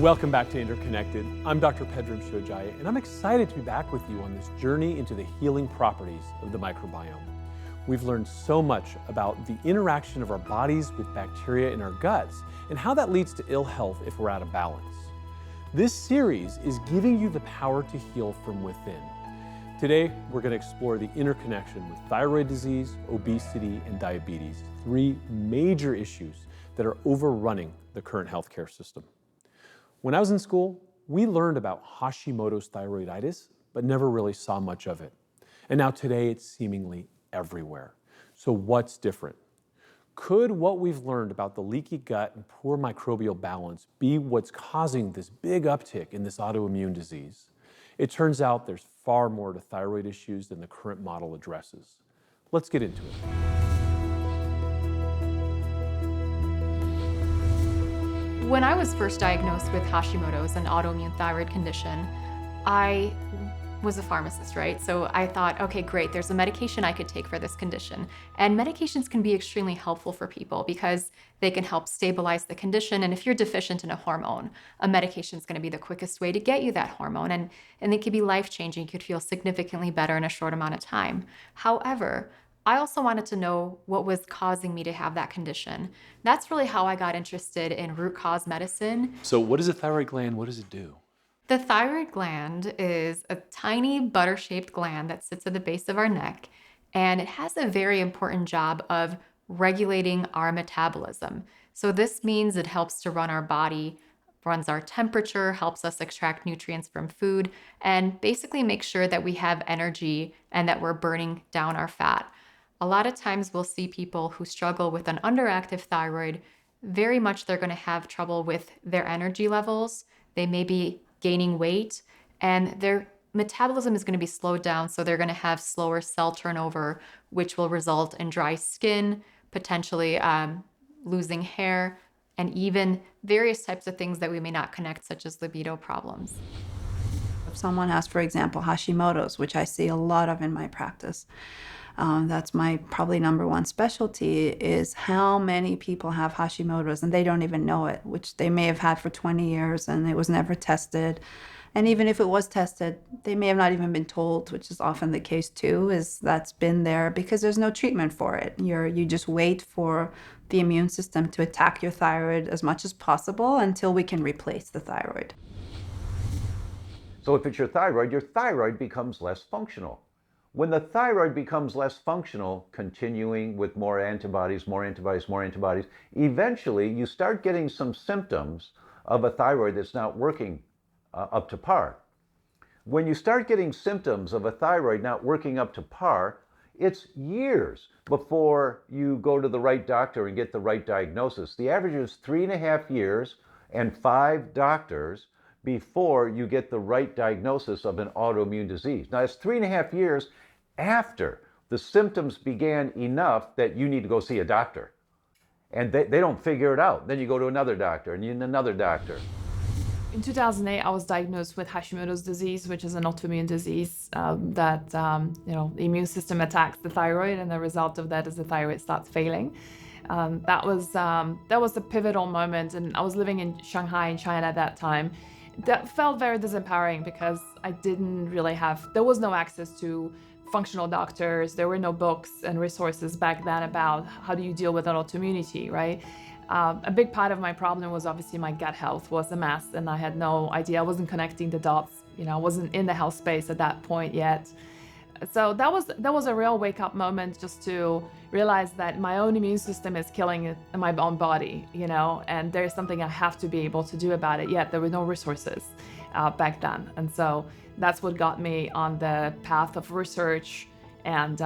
Welcome back to Interconnected. I'm Dr. Pedram Shojaya, and I'm excited to be back with you on this journey into the healing properties of the microbiome. We've learned so much about the interaction of our bodies with bacteria in our guts and how that leads to ill health if we're out of balance. This series is giving you the power to heal from within. Today, we're going to explore the interconnection with thyroid disease, obesity, and diabetes, three major issues that are overrunning the current healthcare system. When I was in school, we learned about Hashimoto's thyroiditis, but never really saw much of it. And now today, it's seemingly everywhere. So what's different? Could what we've learned about the leaky gut and poor microbial balance be what's causing this big uptick in this autoimmune disease? It turns out there's far more to thyroid issues than the current model addresses. Let's get into it. When I was first diagnosed with Hashimoto's, an autoimmune thyroid condition, I was a pharmacist, right? So I thought, okay, great, there's a medication I could take for this condition. And medications can be extremely helpful for people because they can help stabilize the condition. And if you're deficient in a hormone, a medication is going to be the quickest way to get you that hormone. And it can be life-changing. You could feel significantly better in a short amount of time. However, I also wanted to know what was causing me to have that condition. That's really how I got interested in root cause medicine. So what is a thyroid gland? What does it do? The thyroid gland is a tiny butter-shaped gland that sits at the base of our neck, and it has a very important job of regulating our metabolism. So this means it helps to run our body, runs our temperature, helps us extract nutrients from food, and basically makes sure that we have energy and that we're burning down our fat. A lot of times we'll see people who struggle with an underactive thyroid, very much they're going to have trouble with their energy levels. They may be gaining weight and their metabolism is going to be slowed down. So they're going to have slower cell turnover, which will result in dry skin, potentially losing hair, and even various types of things that we may not connect, such as libido problems. If someone has, for example, Hashimoto's, which I see a lot of in my practice, that's my probably number one specialty, is how many people have Hashimoto's and they don't even know it, which they may have had for 20 years and it was never tested. And even if it was tested, they may have not even been told, which is often the case too, is that's been there because there's no treatment for it. You just wait for the immune system to attack your thyroid as much as possible until we can replace the thyroid. So if it's your thyroid becomes less functional. When the thyroid becomes less functional, continuing with more antibodies, eventually you start getting some symptoms of a thyroid that's not working up to par. When you start getting symptoms of a thyroid not working up to par, it's years before you go to the right doctor and get the right diagnosis. The average is 3.5 years and 5 doctors before you get the right diagnosis of an autoimmune disease. Now, it's 3.5 years after the symptoms began enough that you need to go see a doctor. And they don't figure it out. Then you go to another doctor and another doctor. In 2008, I was diagnosed with Hashimoto's disease, which is an autoimmune disease that the immune system attacks the thyroid, and the result of that is the thyroid starts failing. That was a pivotal moment, and I was living in Shanghai in China at that time. That felt very disempowering because there was no access to functional doctors. There were no books and resources back then about how do you deal with autoimmunity, right? A big part of my problem was obviously my gut health was a mess, and I had no idea. I wasn't connecting the dots. I wasn't in the health space at that point yet. So that was a real wake-up moment, just to realize that my own immune system is killing my own body, and there's something I have to be able to do about it. Yet there were no resources back then, and so that's what got me on the path of research and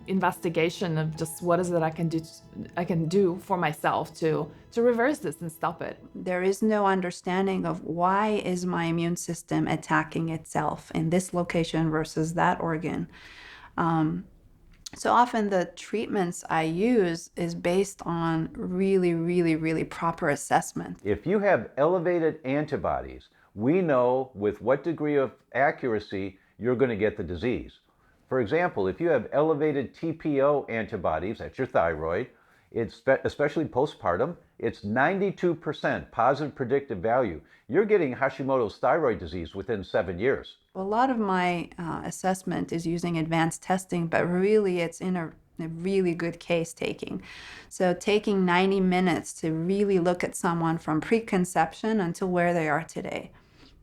investigation of just what is it I can do for myself to reverse this and stop it. There is no understanding of why is my immune system attacking itself in this location versus that organ. So often the treatments I use is based on really, really, really proper assessment. If you have elevated antibodies, we know with what degree of accuracy you're going to get the disease. For example, if you have elevated TPO antibodies, that's your thyroid, especially postpartum, it's 92% positive predictive value. You're getting Hashimoto's thyroid disease within 7 years. A lot of my assessment is using advanced testing, but really it's in a really good case taking. So taking 90 minutes to really look at someone from preconception until where they are today.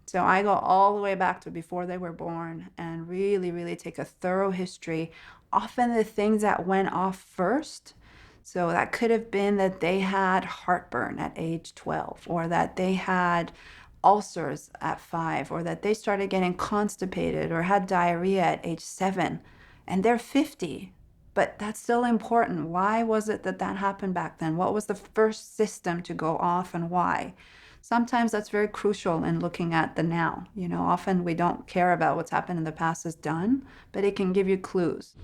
So I go all the way back to before they were born and really, really take a thorough history. Often the things that went off first, so that could have been that they had heartburn at age 12, or that they had ulcers at 5, or that they started getting constipated or had diarrhea at age 7, and they're 50. But that's still important. Why was it that that happened back then? What was the first system to go off and why? Sometimes that's very crucial in looking at the now. Often we don't care about what's happened in the past is done, but it can give you clues.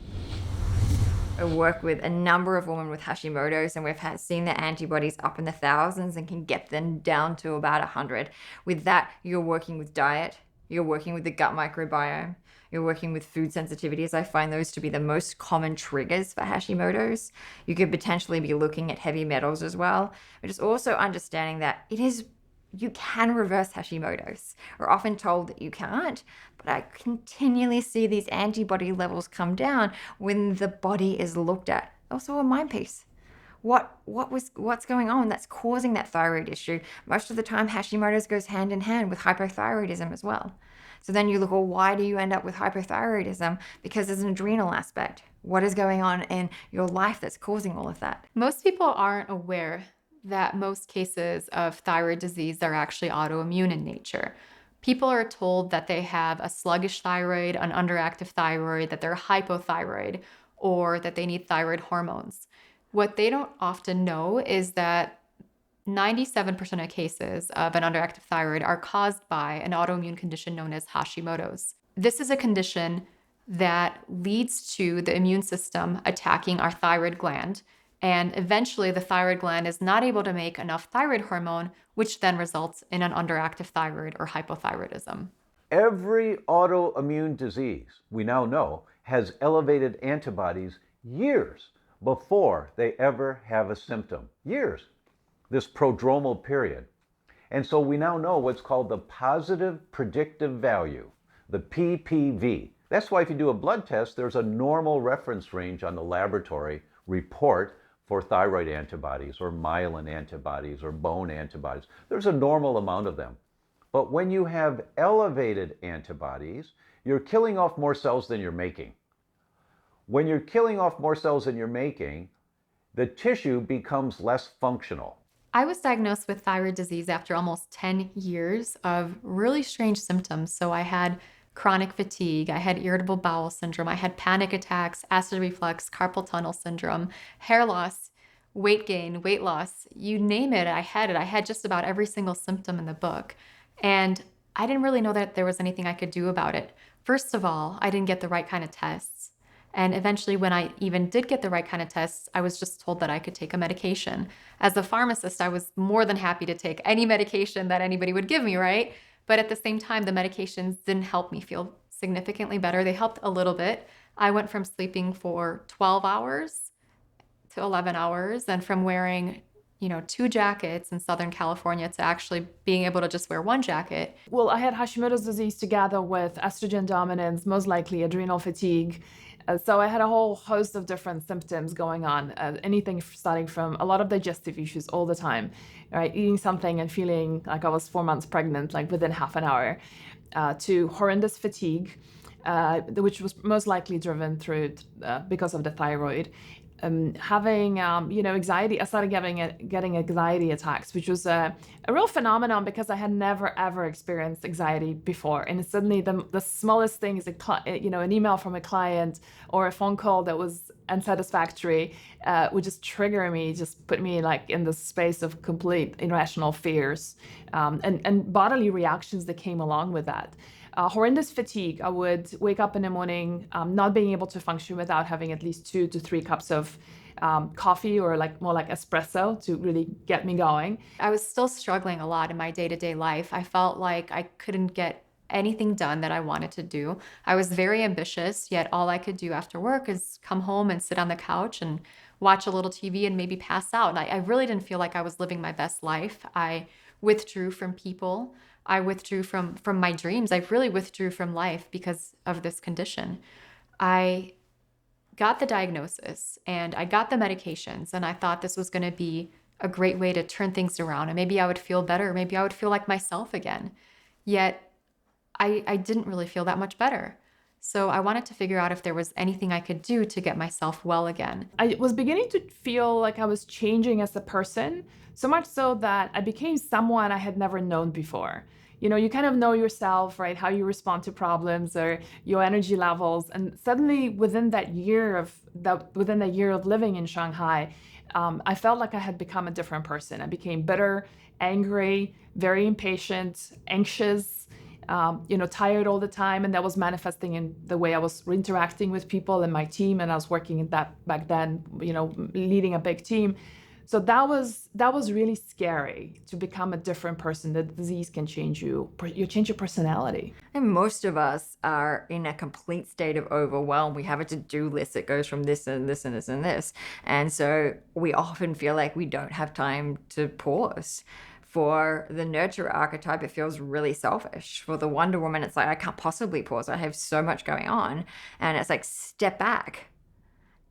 I work with a number of women with Hashimoto's, and we've seen their antibodies up in the thousands and can get them down to about 100. With that, you're working with diet, you're working with the gut microbiome, you're working with food sensitivities. I find those to be the most common triggers for Hashimoto's. You could potentially be looking at heavy metals as well, but it's also understanding that you can reverse Hashimoto's. We're often told that you can't, but I continually see these antibody levels come down when the body is looked at. Also a mind piece. What's going on that's causing that thyroid issue? Most of the time, Hashimoto's goes hand in hand with hypothyroidism as well. So then you look, well, why do you end up with hypothyroidism? Because there's an adrenal aspect. What is going on in your life that's causing all of that? Most people aren't aware that most cases of thyroid disease are actually autoimmune in nature. People are told that they have a sluggish thyroid, an underactive thyroid, that they're hypothyroid, or that they need thyroid hormones. What they don't often know is that 97% of cases of an underactive thyroid are caused by an autoimmune condition known as Hashimoto's. This is a condition that leads to the immune system attacking our thyroid gland, and eventually the thyroid gland is not able to make enough thyroid hormone, which then results in an underactive thyroid or hypothyroidism. Every autoimmune disease we now know has elevated antibodies years before they ever have a symptom. Years. This prodromal period. And so we now know what's called the positive predictive value, the PPV. That's why if you do a blood test, there's a normal reference range on the laboratory report for thyroid antibodies or myelin antibodies or bone antibodies. There's a normal amount of them. But when you have elevated antibodies, you're killing off more cells than you're making. When you're killing off more cells than you're making, the tissue becomes less functional. I was diagnosed with thyroid disease after almost 10 years of really strange symptoms. So I had chronic fatigue, I had irritable bowel syndrome, I had panic attacks, acid reflux, carpal tunnel syndrome, hair loss, weight gain, weight loss, you name it, I had it. I had just about every single symptom in the book. And I didn't really know that there was anything I could do about it. First of all, I didn't get the right kind of tests. And eventually, when I even did get the right kind of tests, I was just told that I could take a medication. As a pharmacist, I was more than happy to take any medication that anybody would give me, right? But at the same time, the medications didn't help me feel significantly better. They helped a little bit. I went from sleeping for 12 hours to 11 hours, and from wearing 2 jackets in Southern California to actually being able to just wear 1 jacket. Well, I had Hashimoto's disease together with estrogen dominance, most likely adrenal fatigue. So I had a whole host of different symptoms going on, anything starting from a lot of digestive issues all the time, right? Eating something and feeling like I was 4 months pregnant, like within half an hour, to horrendous fatigue, which was most likely driven through because of the thyroid. Having anxiety. I started getting anxiety attacks, which was a real phenomenon because I had never ever experienced anxiety before. And suddenly the smallest thing is an email from a client or a phone call that was unsatisfactory would just trigger me, just put me like in the space of complete irrational fears and bodily reactions that came along with that. Horrendous fatigue. I would wake up in the morning not being able to function without having at least 2 to 3 cups of coffee or more like espresso to really get me going. I was still struggling a lot in my day-to-day life. I felt like I couldn't get anything done that I wanted to do. I was very ambitious, yet all I could do after work is come home and sit on the couch and watch a little TV and maybe pass out. And I really didn't feel like I was living my best life. I withdrew from people. I withdrew from my dreams. I really withdrew from life because of this condition. I got the diagnosis and I got the medications, and I thought this was going to be a great way to turn things around, and maybe I would feel better. Maybe I would feel like myself again. Yet I didn't really feel that much better. So I wanted to figure out if there was anything I could do to get myself well again. I was beginning to feel like I was changing as a person, so much so that I became someone I had never known before. You know, you kind of know yourself, right? How you respond to problems or your energy levels. And suddenly within that year of living in Shanghai, I felt like I had become a different person. I became bitter, angry, very impatient, anxious, tired all the time. And that was manifesting in the way I was interacting with people and my team. And I was working in that back then, leading a big team. So that was really scary, to become a different person. The disease can change you. You change your personality. And most of us are in a complete state of overwhelm. We have a to-do list that goes from this and this and this and this. And so we often feel like we don't have time to pause. For the nurturer archetype, it feels really selfish. For the Wonder Woman, it's like, I can't possibly pause. I have so much going on. And it's like, step back.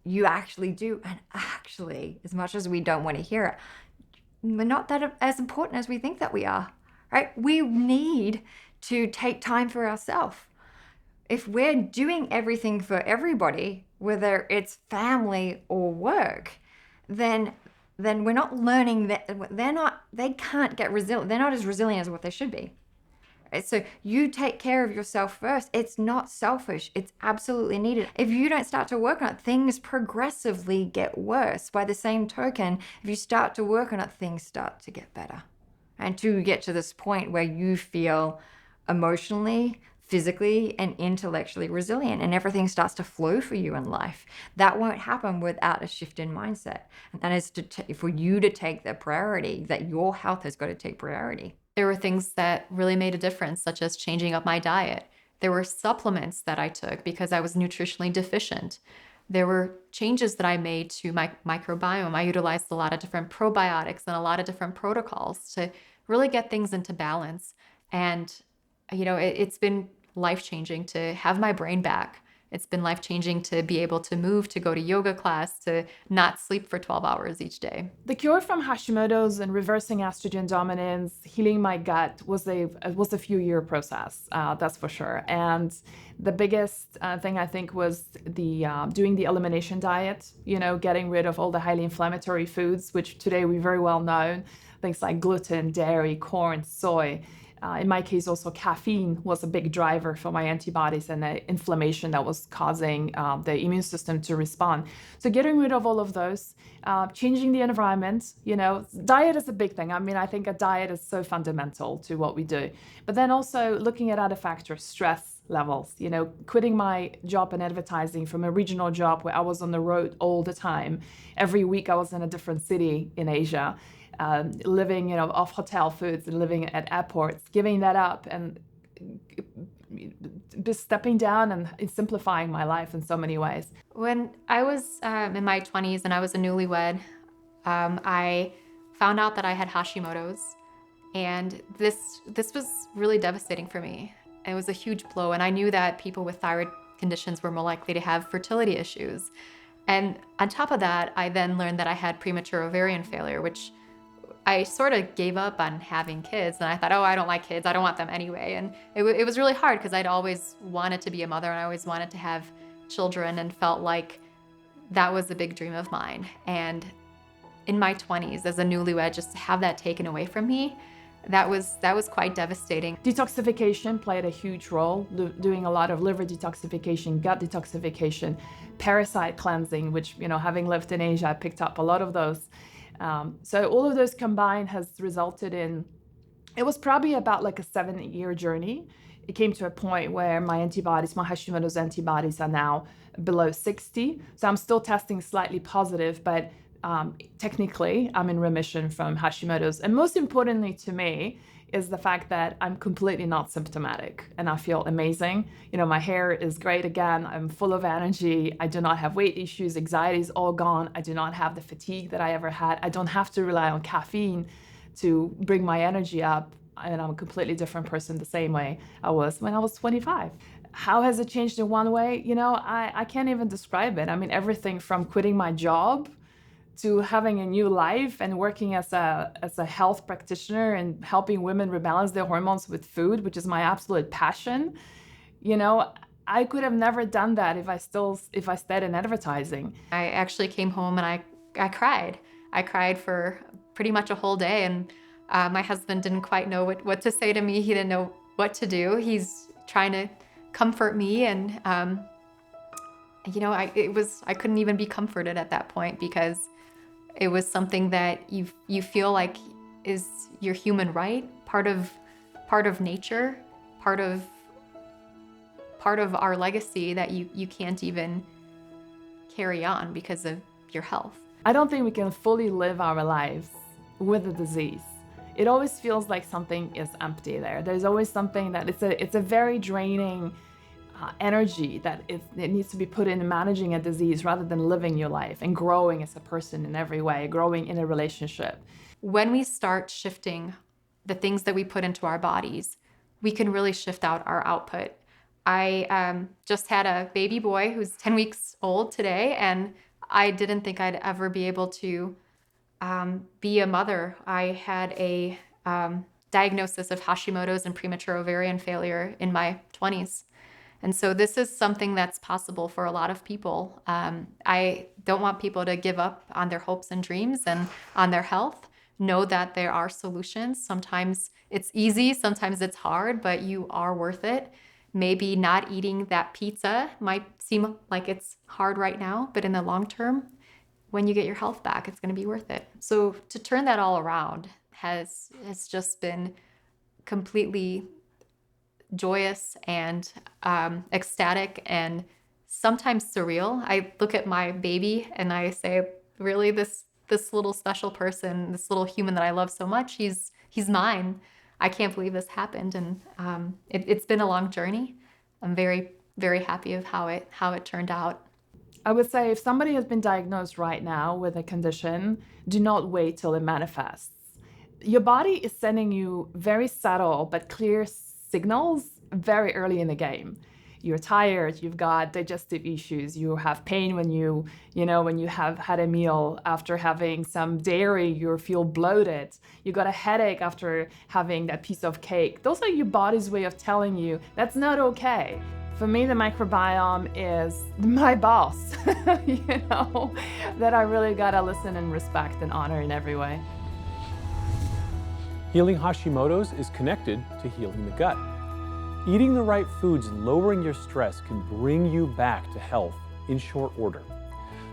You actually do. And actually, as much as we don't want to hear it, we're not that as important as we think that we are, right? We need to take time for ourselves. If we're doing everything for everybody, whether it's family or work, then we're not learning that they can't get resilient. They're not as resilient as what they should be. So you take care of yourself first. It's not selfish. It's absolutely needed. If you don't start to work on it, things progressively get worse. By the same token, if you start to work on it, things start to get better. And to get to this point where you feel emotionally, physically, and intellectually resilient, and everything starts to flow for you in life. That won't happen without a shift in mindset. And that is for you to take the priority, that your health has got to take priority. There were things that really made a difference, such as changing up my diet. There were supplements that I took because I was nutritionally deficient. There were changes that I made to my microbiome. I utilized a lot of different probiotics and a lot of different protocols to really get things into balance. And, it's been life-changing to have my brain back. It's been life-changing to be able to move, to go to yoga class, to not sleep for 12 hours each day. The cure from Hashimoto's and reversing estrogen dominance, healing my gut was a few-year process, that's for sure. And the biggest thing I think was doing the elimination diet, getting rid of all the highly inflammatory foods, which today we very well know, things like gluten, dairy, corn, soy. In my case, also caffeine was a big driver for my antibodies and the inflammation that was causing the immune system to respond. So getting rid of all of those, changing the environment, diet is a big thing. I mean, I think a diet is so fundamental to what we do. But then also looking at other factors, stress levels, quitting my job in advertising from a regional job where I was on the road all the time. Every week I was in a different city in Asia. Living, off hotel foods and living at airports, giving that up and just stepping down and simplifying my life in so many ways. When I was in my 20s and I was a newlywed, I found out that I had Hashimoto's, and this was really devastating for me. It was a huge blow, and I knew that people with thyroid conditions were more likely to have fertility issues. And on top of that, I then learned that I had premature ovarian failure, which I sort of gave up on having kids, and I thought, I don't like kids. I don't want them anyway. And it was really hard because I'd always wanted to be a mother and I always wanted to have children and felt like that was a big dream of mine. And in my 20s as a newlywed, just to have that taken away from me, that was quite devastating. Detoxification played a huge role, doing a lot of liver detoxification, gut detoxification, parasite cleansing, which, having lived in Asia, I picked up a lot of those. So all of those combined has resulted in, it was probably about like a 7-year journey. It came to a point where my Hashimoto's antibodies are now below 60. So I'm still testing slightly positive, but technically I'm in remission from Hashimoto's. And most importantly to me is the fact that I'm completely not symptomatic and I feel amazing. My hair is great again. I'm full of energy. I do not have weight issues. Anxiety is all gone. I do not have the fatigue that I ever had. I don't have to rely on caffeine to bring my energy up. And I'm a completely different person the same way I was when I was 25. How has it changed in one way? I can't even describe it. I mean, everything from quitting my job to having a new life and working as a health practitioner and helping women rebalance their hormones with food, which is my absolute passion. I could have never done that if I stayed in advertising. I actually came home and I cried. I cried for pretty much a whole day, and my husband didn't quite know what to say to me. He didn't know what to do. He's trying to comfort me, and I couldn't even be comforted at that point, because it was something that you feel like is your human right, part of nature, part of our legacy that you can't even carry on because of your health. I don't think we can fully live our lives with a disease. It always feels like something is empty there. There's always something that it's a very draining energy that it needs to be put in managing a disease rather than living your life and growing as a person in every way, growing in a relationship. When we start shifting the things that we put into our bodies, we can really shift out our output. I just had a baby boy who's 10 weeks old today, and I didn't think I'd ever be able to be a mother. I had a diagnosis of Hashimoto's and premature ovarian failure in my 20s. And so this is something that's possible for a lot of people. I don't want people to give up on their hopes and dreams and on their health. Know that there are solutions. Sometimes it's easy, sometimes it's hard, but you are worth it. Maybe not eating that pizza might seem like it's hard right now, but in the long term, when you get your health back, it's going to be worth it. So to turn that all around has just been completely joyous and ecstatic and sometimes surreal. I look at my baby and I say, really, this little special person, this little human that I love so much, he's mine. I can't believe this happened, and it's been a long journey. I'm very, very happy of how it turned out. I would say if somebody has been diagnosed right now with a condition, do not wait till it manifests. Your body is sending you very subtle but clear signals very early in the game. You're tired, you've got digestive issues, you have pain when you have had a meal after having some dairy, you feel bloated, you got a headache after having that piece of cake. Those are your body's way of telling you that's not okay. For me, the microbiome is my boss, that I really gotta listen and respect and honor in every way. Healing Hashimoto's is connected to healing the gut. Eating the right foods and lowering your stress can bring you back to health in short order.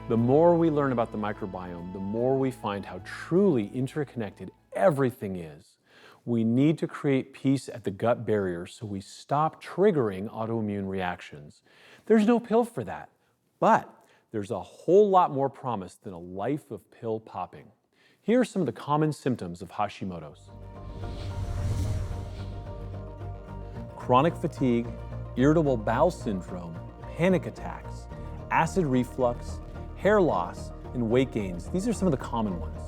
The more we learn about the microbiome, the more we find how truly interconnected everything is. We need to create peace at the gut barrier so we stop triggering autoimmune reactions. There's no pill for that, but there's a whole lot more promise than a life of pill popping. Here are some of the common symptoms of Hashimoto's. Chronic fatigue, irritable bowel syndrome, panic attacks, acid reflux, hair loss, and weight gains. These are some of the common ones.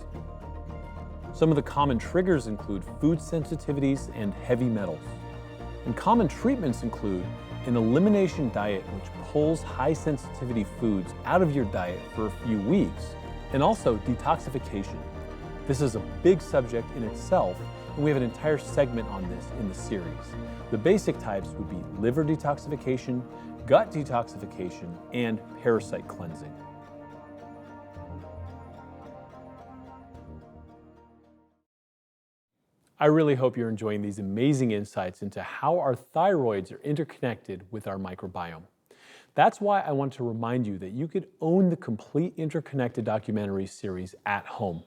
Some of the common triggers include food sensitivities and heavy metals. And common treatments include an elimination diet which pulls high sensitivity foods out of your diet for a few weeks, and also detoxification. This is a big subject in itself, and we have an entire segment on this in the series. The basic types would be liver detoxification, gut detoxification, and parasite cleansing. I really hope you're enjoying these amazing insights into how our thyroids are interconnected with our microbiome. That's why I want to remind you that you could own the complete interconnected documentary series at home.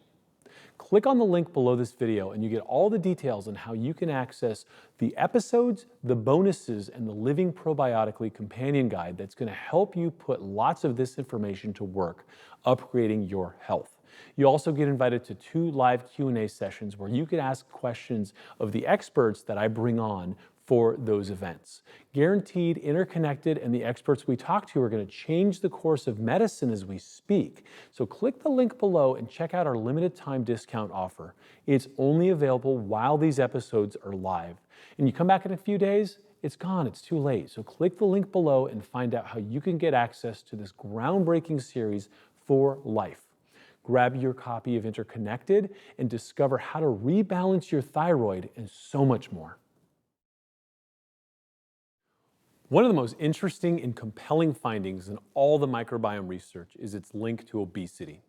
Click on the link below this video and you get all the details on how you can access the episodes, the bonuses, and the Living Probiotically companion guide that's going to help you put lots of this information to work, upgrading your health. You also get invited to 2 live Q&A sessions where you can ask questions of the experts that I bring on for those events. Guaranteed, interconnected, and the experts we talk to are going to change the course of medicine as we speak. So click the link below and check out our limited time discount offer. It's only available while these episodes are live. And you come back in a few days, it's gone, it's too late. So click the link below and find out how you can get access to this groundbreaking series for life. Grab your copy of Interconnected and discover how to rebalance your thyroid and so much more. One of the most interesting and compelling findings in all the microbiome research is its link to obesity.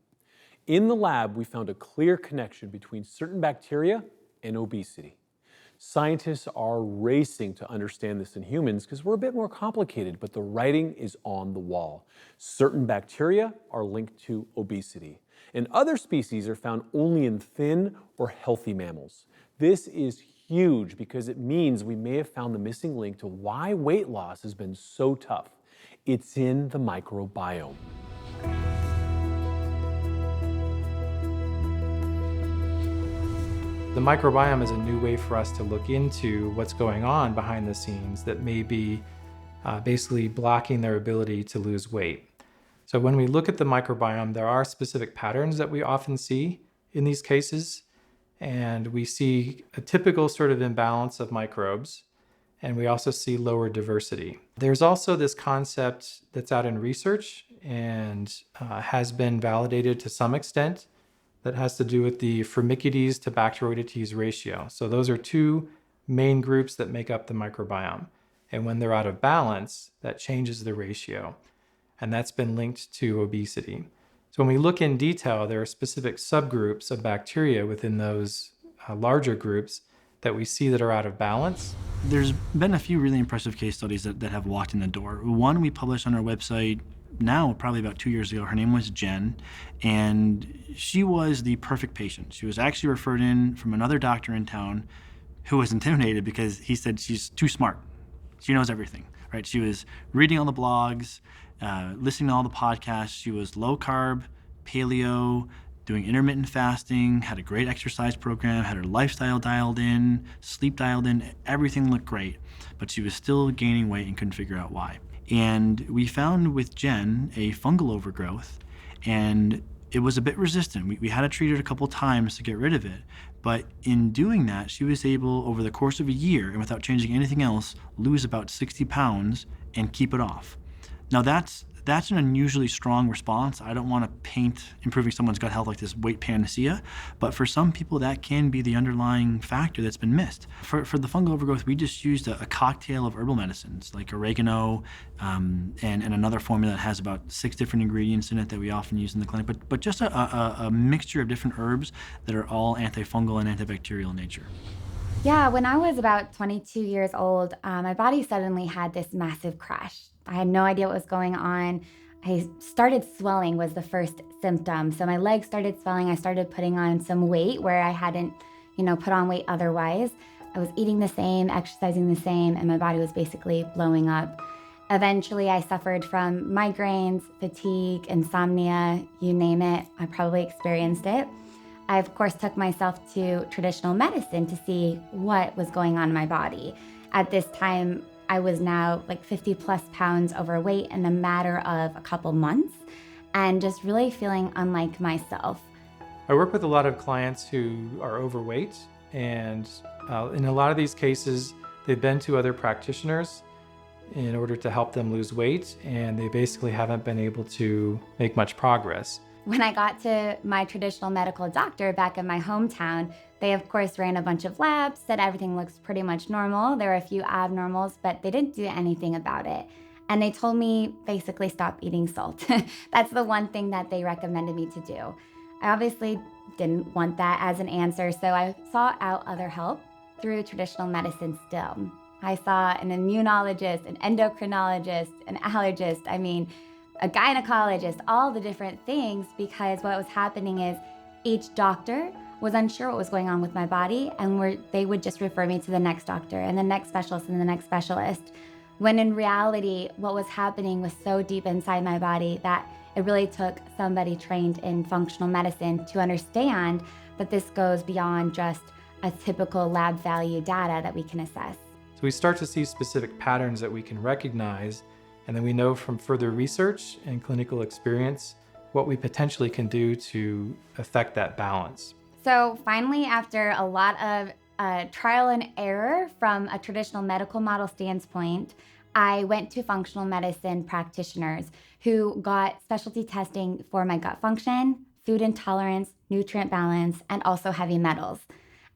In the lab, we found a clear connection between certain bacteria and obesity. Scientists are racing to understand this in humans because we're a bit more complicated, but the writing is on the wall. Certain bacteria are linked to obesity, and other species are found only in thin or healthy mammals. This is huge because it means we may have found the missing link to why weight loss has been so tough. It's in the microbiome. The microbiome is a new way for us to look into what's going on behind the scenes that may be basically blocking their ability to lose weight. So when we look at the microbiome, there are specific patterns that we often see in these cases. And we see a typical sort of imbalance of microbes, and we also see lower diversity. There's also this concept that's out in research and has been validated to some extent that has to do with the Firmicutes to Bacteroidetes ratio. So those are 2 main groups that make up the microbiome. And when they're out of balance, that changes the ratio. And that's been linked to obesity. So when we look in detail, there are specific subgroups of bacteria within those larger groups that we see that are out of balance. There's been a few really impressive case studies that have walked in the door. One we published on our website now, probably about 2 years ago. Her name was Jen, and she was the perfect patient. She was actually referred in from another doctor in town who was intimidated because he said she's too smart. She knows everything, right? She was reading all the blogs, listening to all the podcasts. She was low carb, paleo, doing intermittent fasting, had a great exercise program, had her lifestyle dialed in, sleep dialed in, everything looked great, but she was still gaining weight and couldn't figure out why. And we found with Jen a fungal overgrowth, and it was a bit resistant. We had to treat it a couple times to get rid of it, but in doing that, she was able, over the course of a year, and without changing anything else, lose about 60 pounds and keep it off. Now that's an unusually strong response. I don't want to paint improving someone's gut health like this weight panacea, but for some people that can be the underlying factor that's been missed. For the fungal overgrowth, we just used a cocktail of herbal medicines like oregano and another formula that has about 6 different ingredients in it that we often use in the clinic, but just a mixture of different herbs that are all antifungal and antibacterial in nature. Yeah, when I was about 22 years old, my body suddenly had this massive crash. I had no idea what was going on. I started swelling was the first symptom. So my legs started swelling. I started putting on some weight where I hadn't, put on weight otherwise. I was eating the same, exercising the same, and my body was basically blowing up. Eventually, I suffered from migraines, fatigue, insomnia, you name it. I probably experienced it. I, of course, took myself to traditional medicine to see what was going on in my body. At this time, I was now like 50 plus pounds overweight in a matter of a couple months and just really feeling unlike myself. I work with a lot of clients who are overweight, and in a lot of these cases, they've been to other practitioners in order to help them lose weight, and they basically haven't been able to make much progress. When I got to my traditional medical doctor back in my hometown, they of course ran a bunch of labs, said everything looks pretty much normal. There were a few abnormals, but they didn't do anything about it. And they told me basically stop eating salt. That's the one thing that they recommended me to do. I obviously didn't want that as an answer, so I sought out other help through traditional medicine still. I saw an immunologist, an endocrinologist, an allergist, a gynecologist, all the different things, because what was happening is each doctor was unsure what was going on with my body, and they would just refer me to the next doctor and the next specialist and the next specialist. when in reality, what was happening was so deep inside my body that it really took somebody trained in functional medicine to understand that this goes beyond just a typical lab value data that we can assess. So we start to see specific patterns that we can recognize, and then we know from further research and clinical experience what we potentially can do to affect that balance. So finally, after a lot of trial and error from a traditional medical model standpoint, I went to functional medicine practitioners who got specialty testing for my gut function, food intolerance, nutrient balance, and also heavy metals.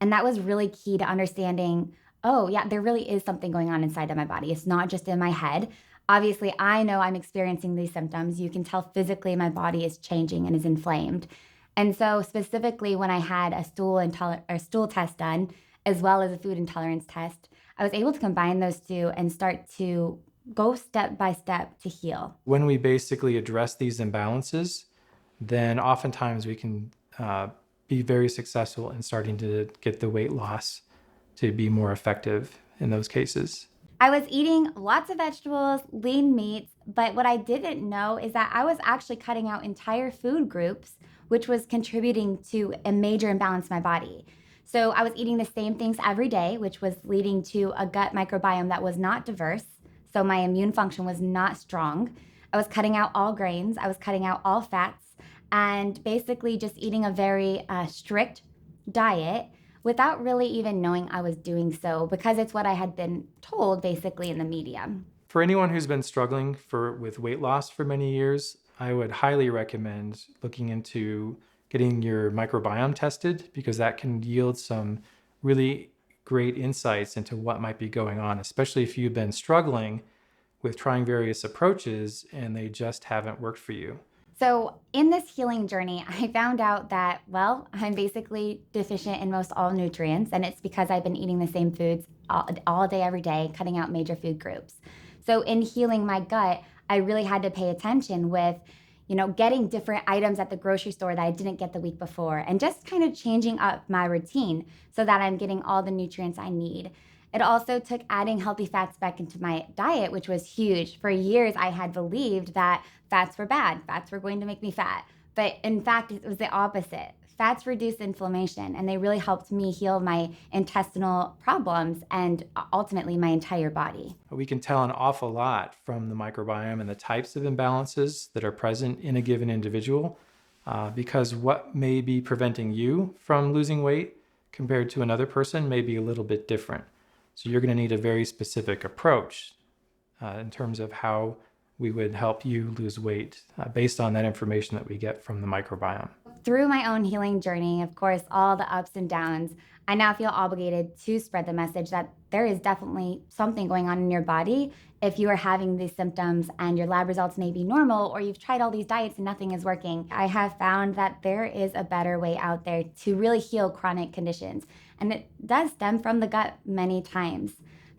And that was really key to understanding, oh yeah, there really is something going on inside of my body. It's not just in my head. Obviously, I know I'm experiencing these symptoms. You can tell physically my body is changing and is inflamed. And so specifically when I had a stool test done, as well as a food intolerance test, I was able to combine those two and start to go step by step to heal. When we basically address these imbalances, then oftentimes we can be very successful in starting to get the weight loss to be more effective in those cases. I was eating lots of vegetables, lean meats, but what I didn't know is that I was actually cutting out entire food groups, which was contributing to a major imbalance in my body. So I was eating the same things every day, which was leading to a gut microbiome that was not diverse. So my immune function was not strong. I was cutting out all grains. I was cutting out all fats and basically just eating a very strict diet without really even knowing I was doing so because it's what I had been told basically in the media. For anyone who's been struggling with weight loss for many years, I would highly recommend looking into getting your microbiome tested because that can yield some really great insights into what might be going on, especially if you've been struggling with trying various approaches and they just haven't worked for you. So in this healing journey, I found out that, well, I'm basically deficient in most all nutrients, and it's because I've been eating the same foods all day, every day, cutting out major food groups. So in healing my gut, I really had to pay attention with getting different items at the grocery store that I didn't get the week before and just kind of changing up my routine so that I'm getting all the nutrients I need. It also took adding healthy fats back into my diet, which was huge. For years, I had believed that fats were bad. Fats were going to make me fat. But in fact, it was the opposite. Fats reduce inflammation, and they really helped me heal my intestinal problems and ultimately my entire body. We can tell an awful lot from the microbiome and the types of imbalances that are present in a given individual because what may be preventing you from losing weight compared to another person may be a little bit different. So you're going to need a very specific approach in terms of how we would help you lose weight based on that information that we get from the microbiome. Through my own healing journey, of course, all the ups and downs, I now feel obligated to spread the message that there is definitely something going on in your body if you are having these symptoms and your lab results may be normal or you've tried all these diets and nothing is working. I have found that there is a better way out there to really heal chronic conditions, and it does stem from the gut many times.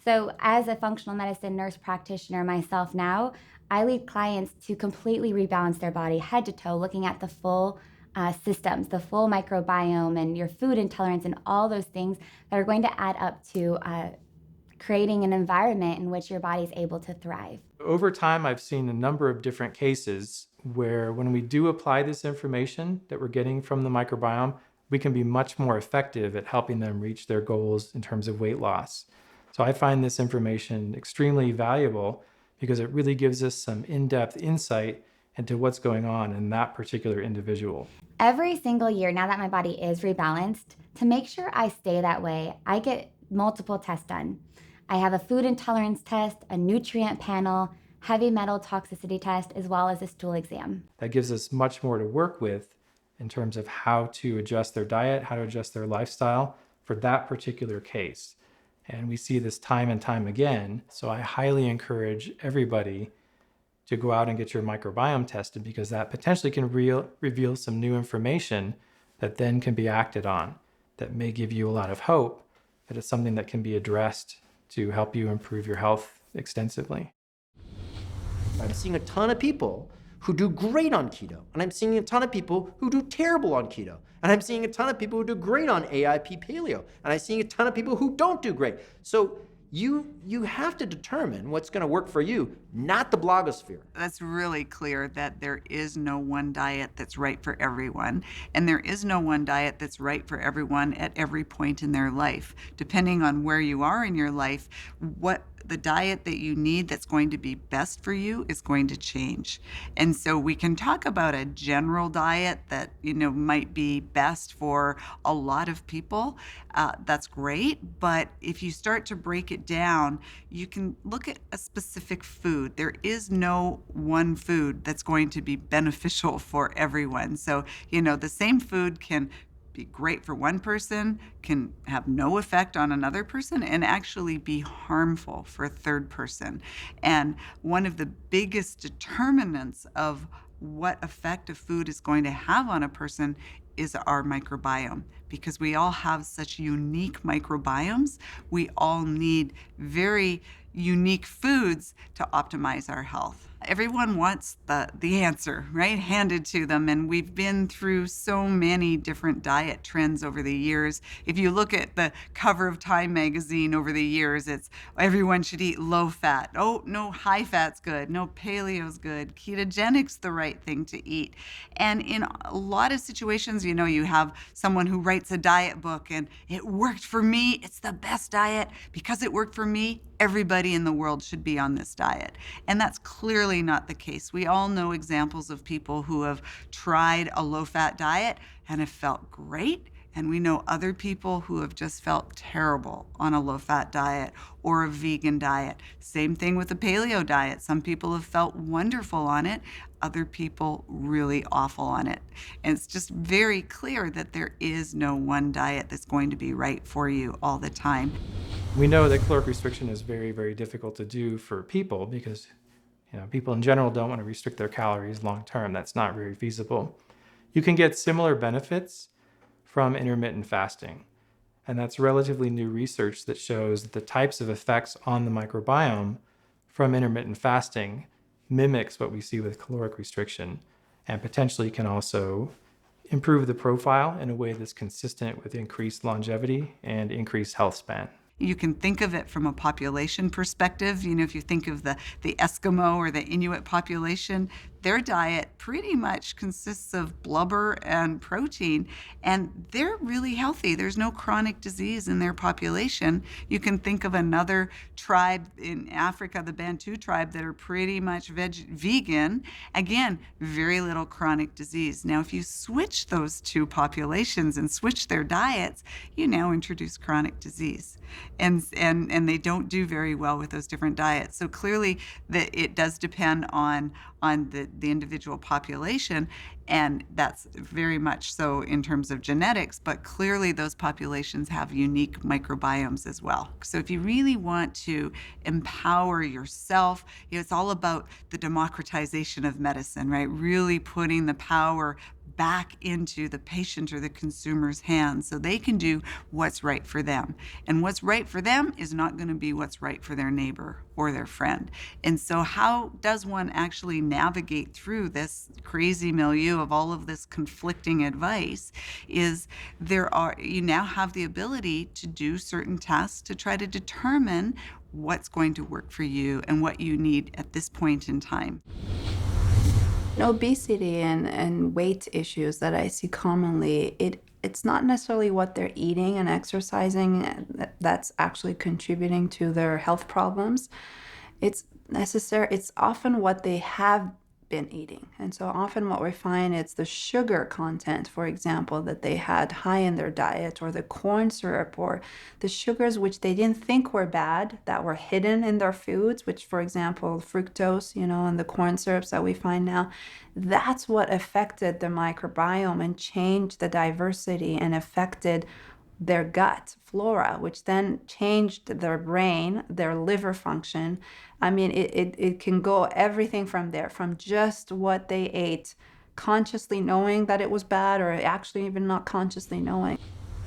So as a functional medicine nurse practitioner myself now, I lead clients to completely rebalance their body head to toe, looking at the full systems, the full microbiome and your food intolerance and all those things that are going to add up to creating an environment in which your body is able to thrive. Over time, I've seen a number of different cases where when we do apply this information that we're getting from the microbiome, we can be much more effective at helping them reach their goals in terms of weight loss. So I find this information extremely valuable because it really gives us some in-depth insight into what's going on in that particular individual. Every single year, now that my body is rebalanced, to make sure I stay that way, I get multiple tests done. I have a food intolerance test, a nutrient panel, heavy metal toxicity test, as well as a stool exam. That gives us much more to work with in terms of how to adjust their diet, how to adjust their lifestyle for that particular case. And we see this time and time again. So I highly encourage everybody to go out and get your microbiome tested because that potentially can reveal some new information that then can be acted on that may give you a lot of hope that it's something that can be addressed to help you improve your health extensively. I'm seeing a ton of people who do great on keto, and I'm seeing a ton of people who do terrible on keto, and I'm seeing a ton of people who do great on AIP paleo, and I'm seeing a ton of people who don't do great. So You have to determine what's going to work for you, not the blogosphere. That's really clear that there is no one diet that's right for everyone, and there is no one diet that's right for everyone at every point in their life. Depending on where you are in your life, what the diet that you need that's going to be best for you is going to change. And so we can talk about a general diet that, might be best for a lot of people. That's great. But if you start to break it down, you can look at a specific food. There is no one food that's going to be beneficial for everyone. So, the same food can be great for one person, can have no effect on another person, and actually be harmful for a third person. And one of the biggest determinants of what effect a food is going to have on a person is our microbiome. Because we all have such unique microbiomes, we all need very unique foods to optimize our health. Everyone wants the answer, right, handed to them, and we've been through so many different diet trends over the years. If you look at the cover of Time magazine over the years, it's everyone should eat low fat. Oh, no, high fat's good. No, paleo's good. Ketogenic's the right thing to eat. And in a lot of situations, you have someone who writes a diet book and it worked for me. It's the best diet. Because it worked for me, everybody in the world should be on this diet. And that's clearly not the case. We all know examples of people who have tried a low-fat diet and have felt great. And we know other people who have just felt terrible on a low-fat diet or a vegan diet. Same thing with the paleo diet. Some people have felt wonderful on it, other people really awful on it. And it's just very clear that there is no one diet that's going to be right for you all the time. We know that caloric restriction is very, very difficult to do for people because people in general don't want to restrict their calories long term. That's not very feasible. You can get similar benefits from intermittent fasting. And that's relatively new research that shows that the types of effects on the microbiome from intermittent fasting mimics what we see with caloric restriction and potentially can also improve the profile in a way that's consistent with increased longevity and increased health span. You can think of it from a population perspective. If you think of the Eskimo or the Inuit population, their diet pretty much consists of blubber and protein, and they're really healthy. There's no chronic disease in their population. You can think of another tribe in Africa, the Bantu tribe, that are pretty much vegan. Again, very little chronic disease. Now, if you switch those two populations and switch their diets, you now introduce chronic disease. And they don't do very well with those different diets. So clearly it does depend on the individual population, and that's very much so in terms of genetics, but clearly those populations have unique microbiomes as well. So if you really want to empower yourself, it's all about the democratization of medicine, right? Really putting the power back into the patient or the consumer's hands so they can do what's right for them. And what's right for them is not going to be what's right for their neighbor or their friend. And so how does one actually navigate through this crazy milieu of all of this conflicting advice is you now have the ability to do certain tests to try to determine what's going to work for you and what you need at this point in time. Obesity and weight issues that I see commonly, it's not necessarily what they're eating and exercising that's actually contributing to their health problems. It's often what they have been eating. And so often what we find it's the sugar content, for example, that they had high in their diet, or the corn syrup, or the sugars which they didn't think were bad that were hidden in their foods, which, for example, fructose, and the corn syrups that we find now. That's what affected the microbiome and changed the diversity and affected their gut flora, which then changed their brain, their liver function. I mean, it can go everything from there, from just what they ate, consciously knowing that it was bad, or actually even not consciously knowing.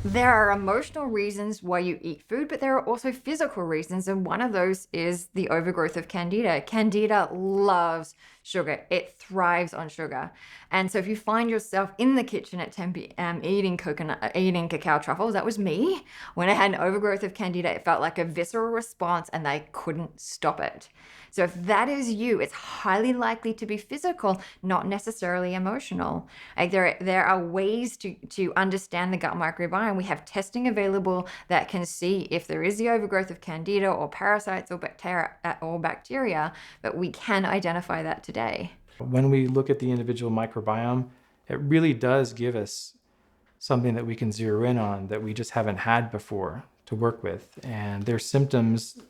There are emotional reasons why you eat food, but there are also physical reasons, and one of those is the overgrowth of candida. Candida loves sugar. It thrives on sugar. And so if you find yourself in the kitchen at 10 p.m. eating cacao truffles, that was me. When I had an overgrowth of candida, it felt like a visceral response and I couldn't stop it. So if that is you, it's highly likely to be physical, not necessarily emotional. Like there are ways to understand the gut microbiome. We have testing available that can see if there is the overgrowth of candida or parasites or bacteria, but we can identify that today. When we look at the individual microbiome, it really does give us something that we can zero in on that we just haven't had before to work with. And their symptoms,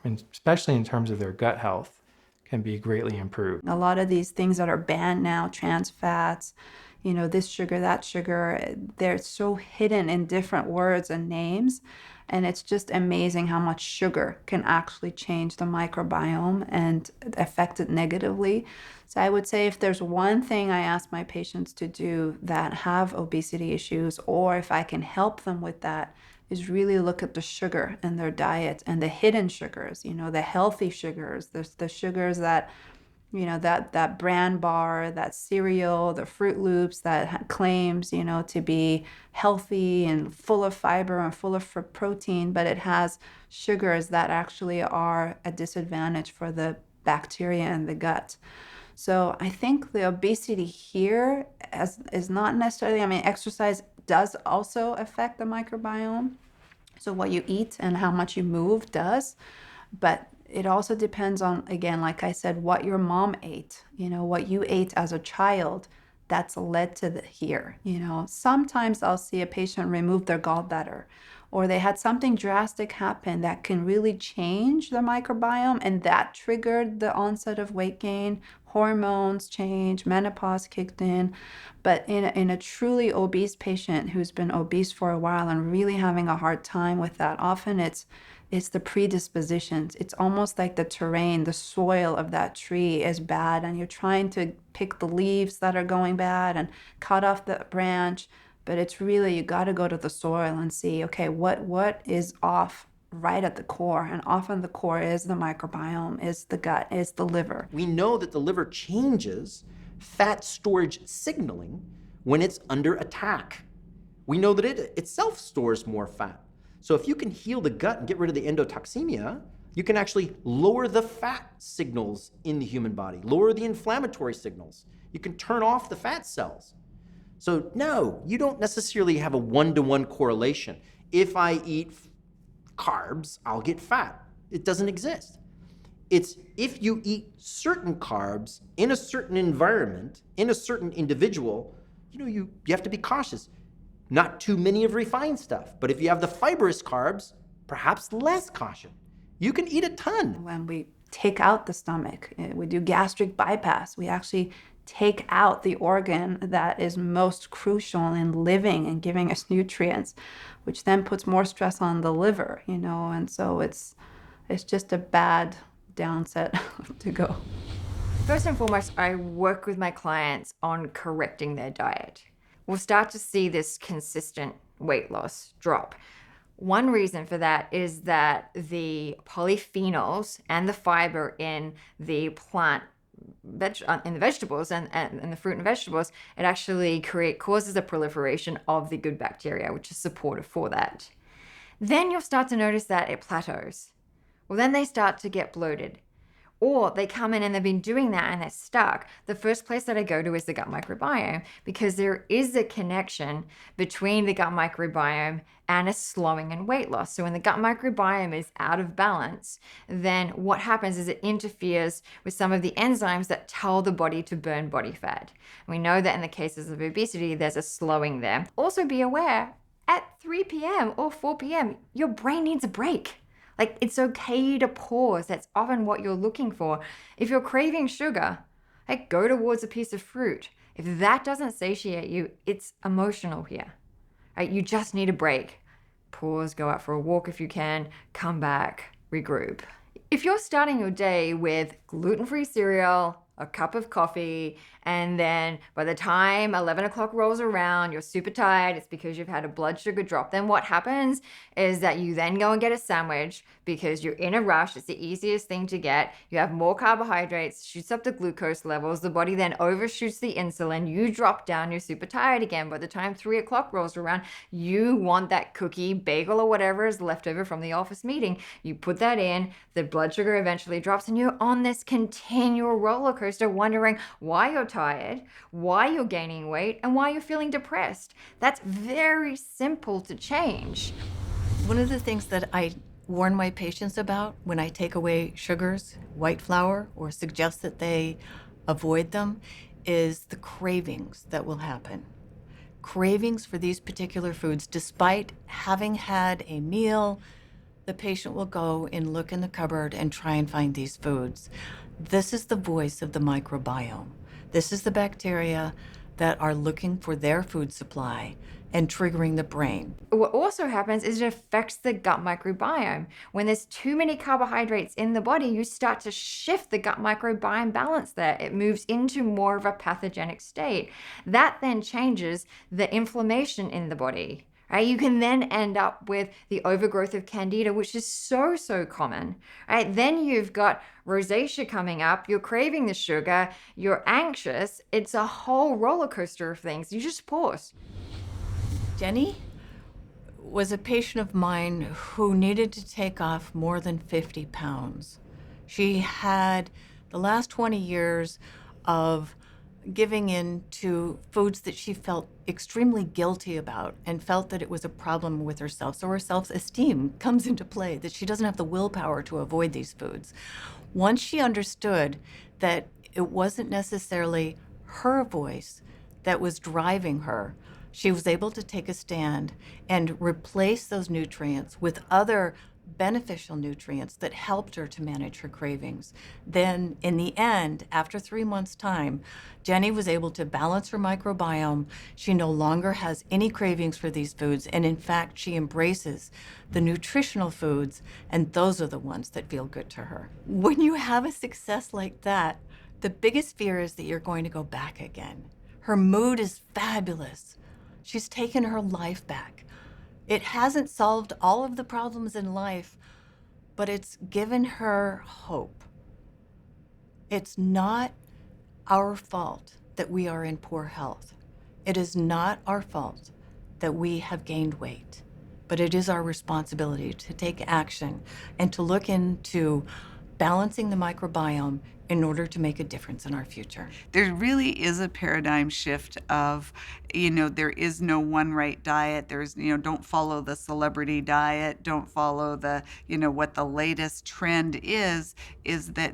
and especially in terms of their gut health, can be greatly improved. A lot of these things that are banned now, trans fats, this sugar, that sugar, they're so hidden in different words and names. And it's just amazing how much sugar can actually change the microbiome and affect it negatively. So I would say if there's one thing I ask my patients to do that have obesity issues, or if I can help them with that, is really look at the sugar in their diet and the hidden sugars, the healthy sugars, the sugars that, that brand bar, that cereal, the Fruit Loops that claims, to be healthy and full of fiber and full of protein, but it has sugars that actually are a disadvantage for the bacteria in the gut. So I think the obesity here is not necessarily, exercise does also affect the microbiome. So what you eat and how much you move does, but it also depends on, again, like I said, what your mom ate, what you ate as a child that's led to here. Sometimes I'll see a patient remove their gallbladder, or they had something drastic happen that can really change the microbiome, and that triggered the onset of weight gain, hormones change, menopause kicked in. But in a truly obese patient who's been obese for a while and really having a hard time with that, often it's the predispositions. It's almost like the terrain, the soil of that tree is bad, and you're trying to pick the leaves that are going bad and cut off the branch. But it's really, you got to go to the soil and see, okay, what is off right at the core? And often the core is the microbiome, is the gut, is the liver. We know that the liver changes fat storage signaling when it's under attack. We know that it itself stores more fat. So if you can heal the gut and get rid of the endotoxemia, you can actually lower the fat signals in the human body, lower the inflammatory signals. You can turn off the fat cells. So no, you don't necessarily have a one-to-one correlation. If I eat carbs, I'll get fat. It doesn't exist. It's if you eat certain carbs in a certain environment, in a certain individual, you have to be cautious. Not too many of refined stuff, but if you have the fibrous carbs, perhaps less caution. You can eat a ton. When we take out the stomach, we do gastric bypass, we actually take out the organ that is most crucial in living and giving us nutrients, which then puts more stress on the liver, and so it's just a bad downset to go. First and foremost, I work with my clients on correcting their diet. We'll start to see this consistent weight loss drop. One reason for that is that the polyphenols and the fiber in the in the vegetables and the fruit and vegetables, it actually causes a proliferation of the good bacteria, which is supportive for that. Then you'll start to notice that it plateaus. Well, then they start to get bloated. Or they come in and they've been doing that and they're stuck. The first place that I go to is the gut microbiome, because there is a connection between the gut microbiome and a slowing in weight loss. So when the gut microbiome is out of balance, then what happens is it interferes with some of the enzymes that tell the body to burn body fat. And we know that in the cases of obesity, there's a slowing there. Also be aware, at 3 p.m. or 4 p.m., your brain needs a break. Like, it's okay to pause. That's often what you're looking for. If you're craving sugar, go towards a piece of fruit. If that doesn't satiate you, it's emotional here. Right? You just need a break. Pause, go out for a walk if you can, come back, regroup. If you're starting your day with gluten-free cereal, a cup of coffee, and then by the time 11 o'clock rolls around, you're super tired, it's because you've had a blood sugar drop, then what happens is that you then go and get a sandwich because you're in a rush. It's the easiest thing to get. You have more carbohydrates, shoots up the glucose levels, the body then overshoots the insulin, you drop down, you're super tired again. By the time 3 o'clock rolls around, you want that cookie, bagel, or whatever is left over from the office meeting. You put that in, the blood sugar eventually drops, and you're on this continual roller coaster wondering why you're tired, why you're gaining weight, and why you're feeling depressed. That's very simple to change. One of the things that I warn my patients about when I take away sugars, white flour, or suggest that they avoid them is the cravings that will happen. Cravings for these particular foods, despite having had a meal, the patient will go and look in the cupboard and try and find these foods. This is the voice of the microbiome. This is the bacteria that are looking for their food supply and triggering the brain. What also happens is it affects the gut microbiome. When there's too many carbohydrates in the body, you start to shift the gut microbiome balance there. It moves into more of a pathogenic state. That then changes the inflammation in the body. Right? You can then end up with the overgrowth of candida, which is so common. Right? Then you've got rosacea coming up, you're craving the sugar, you're anxious. It's a whole roller coaster of things. You just pause. Jenny was a patient of mine who needed to take off more than 50 pounds. She had the last 20 years of giving in to foods that she felt extremely guilty about and felt that it was a problem with herself. So her self-esteem comes into play, that she doesn't have the willpower to avoid these foods. Once she understood that it wasn't necessarily her voice that was driving her, she was able to take a stand and replace those nutrients with other beneficial nutrients that helped her to manage her cravings. Then, in the end, after 3 months' time, Jenny was able to balance her microbiome. She no longer has any cravings for these foods, and in fact, she embraces the nutritional foods, and those are the ones that feel good to her. When you have a success like that, the biggest fear is that you're going to go back again. Her mood is fabulous. She's taken her life back. It hasn't solved all of the problems in life, but it's given her hope. It's not our fault that we are in poor health. It is not our fault that we have gained weight, but it is our responsibility to take action and to look into balancing the microbiome in order to make a difference in our future. There really is a paradigm shift of, there is no one right diet. There's, don't follow the celebrity diet. Don't follow the, what the latest trend is that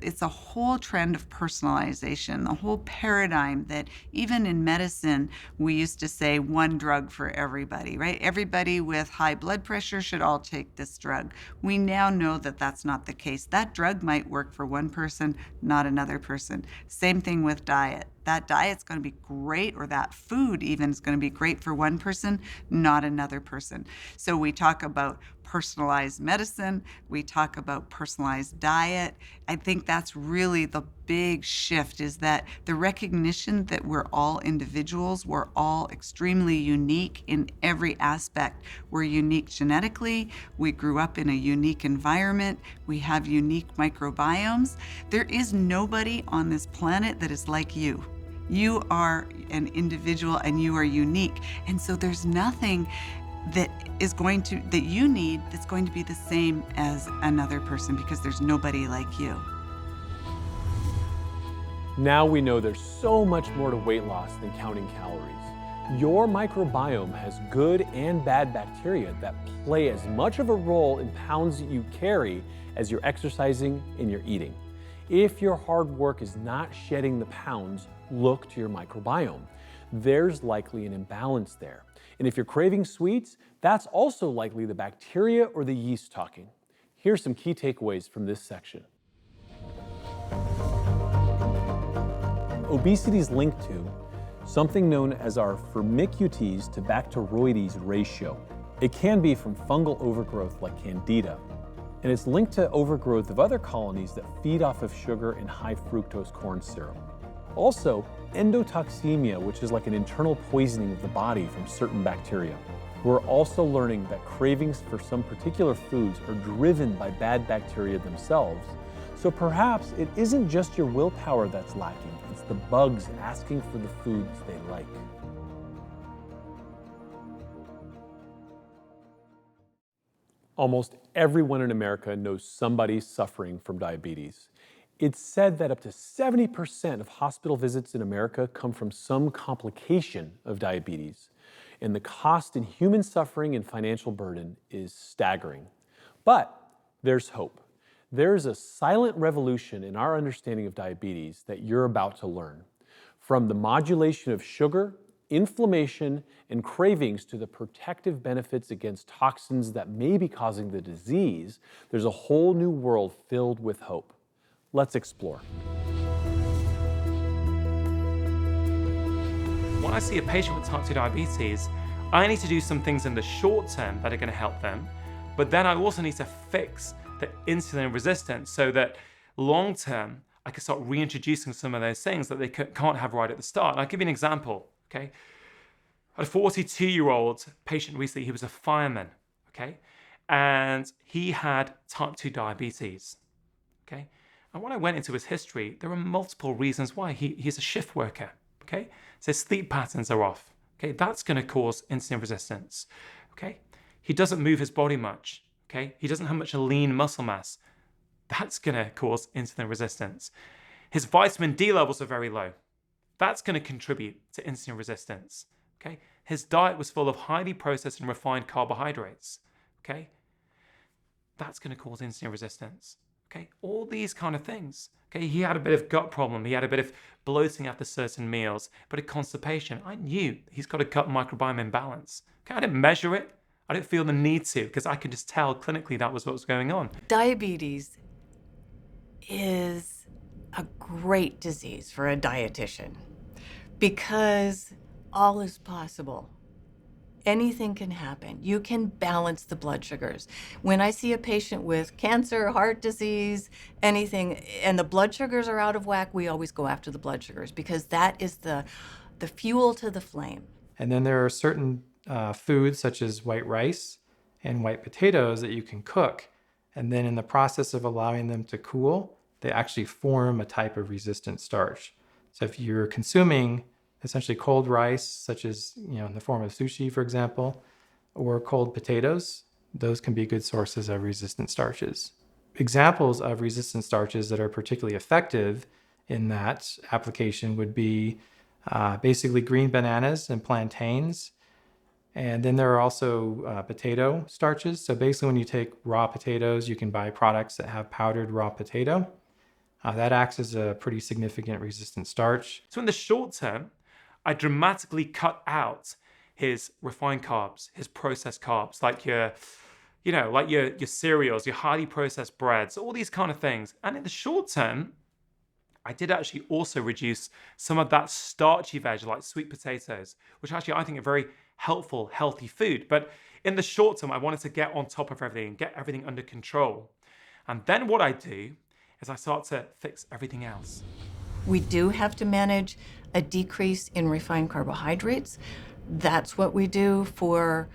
it's a whole trend of personalization, the whole paradigm that even in medicine, we used to say one drug for everybody, right? Everybody with high blood pressure should all take this drug. We now know that that's not the case. That drug might work for one person, not another person. Same thing with diet. That diet's going to be great, or that food even is going to be great for one person, not another person. So we talk about personalized medicine, we talk about personalized diet. I think that's really the big shift, is that the recognition that we're all individuals, we're all extremely unique in every aspect. We're unique genetically, we grew up in a unique environment, we have unique microbiomes. There is nobody on this planet that is like you. You are an individual and you are unique. And so there's nothing that you need that's going to be the same as another person, because there's nobody like you. Now we know there's so much more to weight loss than counting calories. Your microbiome has good and bad bacteria that play as much of a role in pounds that you carry as you're exercising and you're eating. If your hard work is not shedding the pounds, look to your microbiome. There's likely an imbalance there. And if you're craving sweets, that's also likely the bacteria or the yeast talking. Here's some key takeaways from this section. Obesity is linked to something known as our firmicutes to bacteroides ratio. It can be from fungal overgrowth like candida, and it's linked to overgrowth of other colonies that feed off of sugar and high fructose corn syrup. Also, endotoxemia, which is like an internal poisoning of the body from certain bacteria. We're also learning that cravings for some particular foods are driven by bad bacteria themselves. So perhaps it isn't just your willpower that's lacking, it's the bugs asking for the foods they like. Almost everyone in America knows somebody suffering from diabetes. It's said that up to 70% of hospital visits in America come from some complication of diabetes. And the cost in human suffering and financial burden is staggering. But there's hope. There's a silent revolution in our understanding of diabetes that you're about to learn. From the modulation of sugar, inflammation, and cravings to the protective benefits against toxins that may be causing the disease, there's a whole new world filled with hope. Let's explore. When I see a patient with type 2 diabetes, I need to do some things in the short term that are going to help them, but then I also need to fix the insulin resistance so that long term I can start reintroducing some of those things that they can't have right at the start. And I'll give you an example, okay? I had a 42-year-old patient recently. He was a fireman, okay? And he had type 2 diabetes, okay? And when I went into his history, there were multiple reasons why. He's a shift worker, okay? So his sleep patterns are off, okay? That's going to cause insulin resistance, okay? He doesn't move his body much, okay? He doesn't have much lean muscle mass. That's going to cause insulin resistance. His vitamin D levels are very low. That's going to contribute to insulin resistance, okay? His diet was full of highly processed and refined carbohydrates, okay? That's going to cause insulin resistance. Okay, all these kind of things. Okay, he had a bit of gut problem. He had a bit of bloating after certain meals, but a constipation. I knew he's got a gut microbiome imbalance. Okay, I didn't measure it. I didn't feel the need to because I could just tell clinically that was what was going on. Diabetes is a great disease for a dietitian because all is possible. Anything can happen. You can balance the blood sugars. When I see a patient with cancer, heart disease, anything, and the blood sugars are out of whack, we always go after the blood sugars because that is the fuel to the flame. And then there are certain foods such as white rice and white potatoes that you can cook. And then in the process of allowing them to cool, they actually form a type of resistant starch. So if you're consuming essentially cold rice, such as, in the form of sushi, for example, or cold potatoes, those can be good sources of resistant starches. Examples of resistant starches that are particularly effective in that application would be basically green bananas and plantains. And then there are also potato starches. So basically when you take raw potatoes, you can buy products that have powdered raw potato. That acts as a pretty significant resistant starch. So in the short term, I dramatically cut out his refined carbs, his processed carbs, like your cereals, your highly processed breads, all these kind of things. And in the short term, I did actually also reduce some of that starchy veg, like sweet potatoes, which actually I think are very helpful, healthy food. But in the short term, I wanted to get on top of everything and get everything under control. And then what I do is I start to fix everything else. We do have to manage a decrease in refined carbohydrates. That's what we do for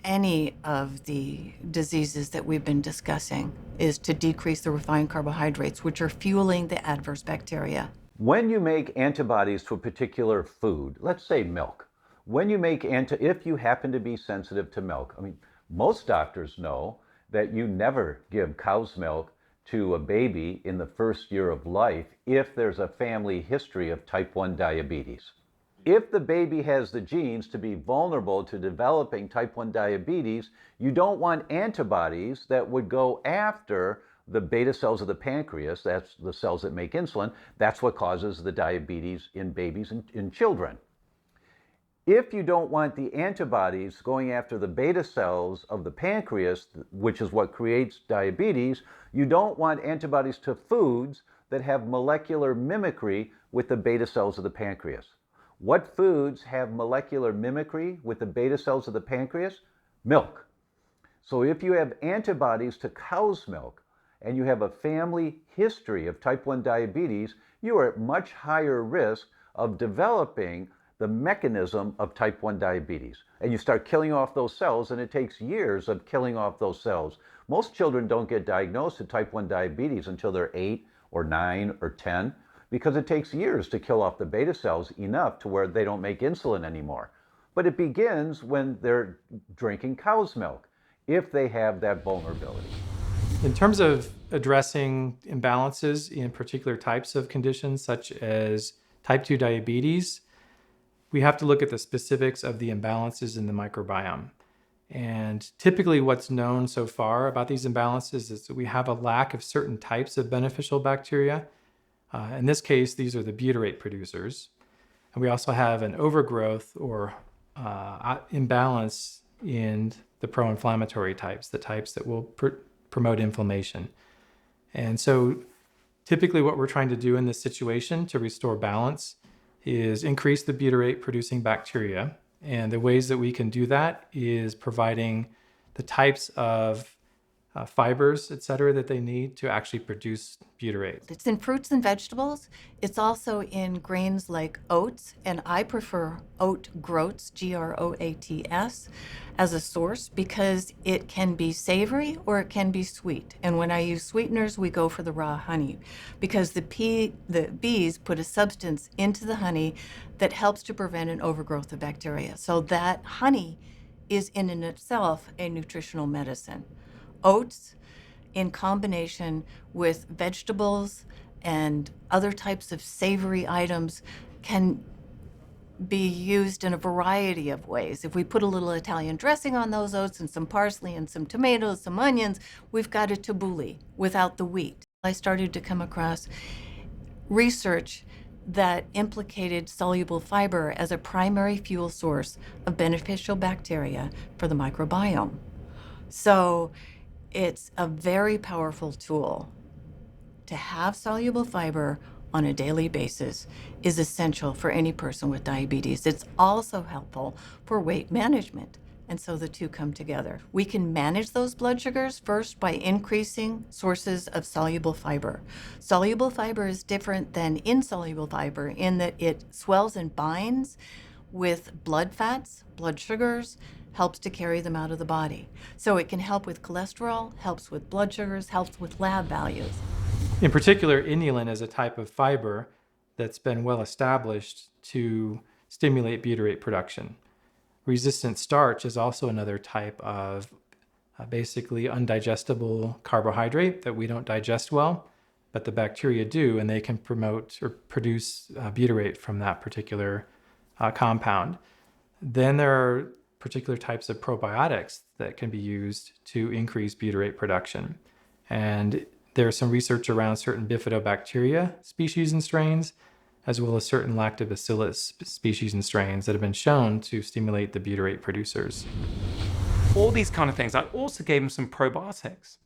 any of the diseases that we've been discussing, is to decrease the refined carbohydrates, which are fueling the adverse bacteria. When you make antibodies to a particular food, let's say milk, if you happen to be sensitive to milk, most doctors know that you never give cow's milk to a baby in the first year of life if there's a family history of type 1 diabetes. If the baby has the genes to be vulnerable to developing type 1 diabetes, you don't want antibodies that would go after the beta cells of the pancreas. That's the cells that make insulin. That's what causes the diabetes in babies and in children. If you don't want the antibodies going after the beta cells of the pancreas, which is what creates diabetes, you don't want antibodies to foods that have molecular mimicry with the beta cells of the pancreas. What foods have molecular mimicry with the beta cells of the pancreas? Milk. So if you have antibodies to cow's milk and you have a family history of type 1 diabetes, you are at much higher risk of developing the mechanism of type 1 diabetes. And you start killing off those cells, and it takes years of killing off those cells. Most children don't get diagnosed with type 1 diabetes until they're 8 or 9 or 10, because it takes years to kill off the beta cells enough to where they don't make insulin anymore. But it begins when they're drinking cow's milk, if they have that vulnerability. In terms of addressing imbalances in particular types of conditions, such as type 2 diabetes, we have to look at the specifics of the imbalances in the microbiome. And typically what's known so far about these imbalances is that we have a lack of certain types of beneficial bacteria. In this case, these are the butyrate producers. And we also have an overgrowth or imbalance in the pro-inflammatory types, the types that will promote inflammation. And so typically what we're trying to do in this situation to restore balance is increase the butyrate producing bacteria. And the ways that we can do that is providing the types of fibers, et cetera, that they need to actually produce butyrate. It's in fruits and vegetables. It's also in grains like oats, and I prefer oat groats, Groats, as a source because it can be savory or it can be sweet. And when I use sweeteners, we go for the raw honey because the bees put a substance into the honey that helps to prevent an overgrowth of bacteria. So that honey is in and itself a nutritional medicine. Oats, in combination with vegetables and other types of savory items, can be used in a variety of ways. If we put a little Italian dressing on those oats and some parsley and some tomatoes, some onions, we've got a tabbouleh without the wheat. I started to come across research that implicated soluble fiber as a primary fuel source of beneficial bacteria for the microbiome. So it's a very powerful tool. To have soluble fiber on a daily basis is essential for any person with diabetes. It's also helpful for weight management, and so the two come together. We can manage those blood sugars first by increasing sources of soluble fiber. Soluble fiber is different than insoluble fiber in that it swells and binds with blood fats, blood sugars, helps to carry them out of the body. So it can help with cholesterol, helps with blood sugars, helps with lab values. In particular, inulin is a type of fiber that's been well established to stimulate butyrate production. Resistant starch is also another type of basically undigestible carbohydrate that we don't digest well, but the bacteria do, and they can promote or produce butyrate from that particular compound. Then there are particular types of probiotics that can be used to increase butyrate production. And there's some research around certain bifidobacteria species and strains, as well as certain lactobacillus species and strains that have been shown to stimulate the butyrate producers. All these kind of things. I also gave him some probiotics,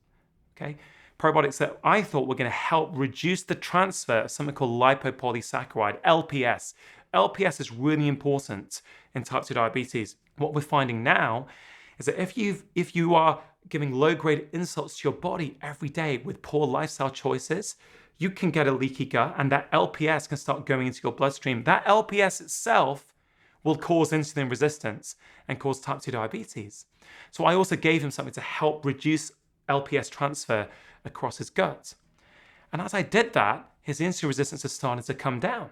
okay? Probiotics that I thought were going to help reduce the transfer of something called lipopolysaccharide, LPS. LPS is really important in type 2 diabetes. What we're finding now is that if you are giving low-grade insults to your body every day with poor lifestyle choices, you can get a leaky gut, and that LPS can start going into your bloodstream. That LPS itself will cause insulin resistance and cause type 2 diabetes. So I also gave him something to help reduce LPS transfer across his gut. And as I did that, his insulin resistance has started to come down,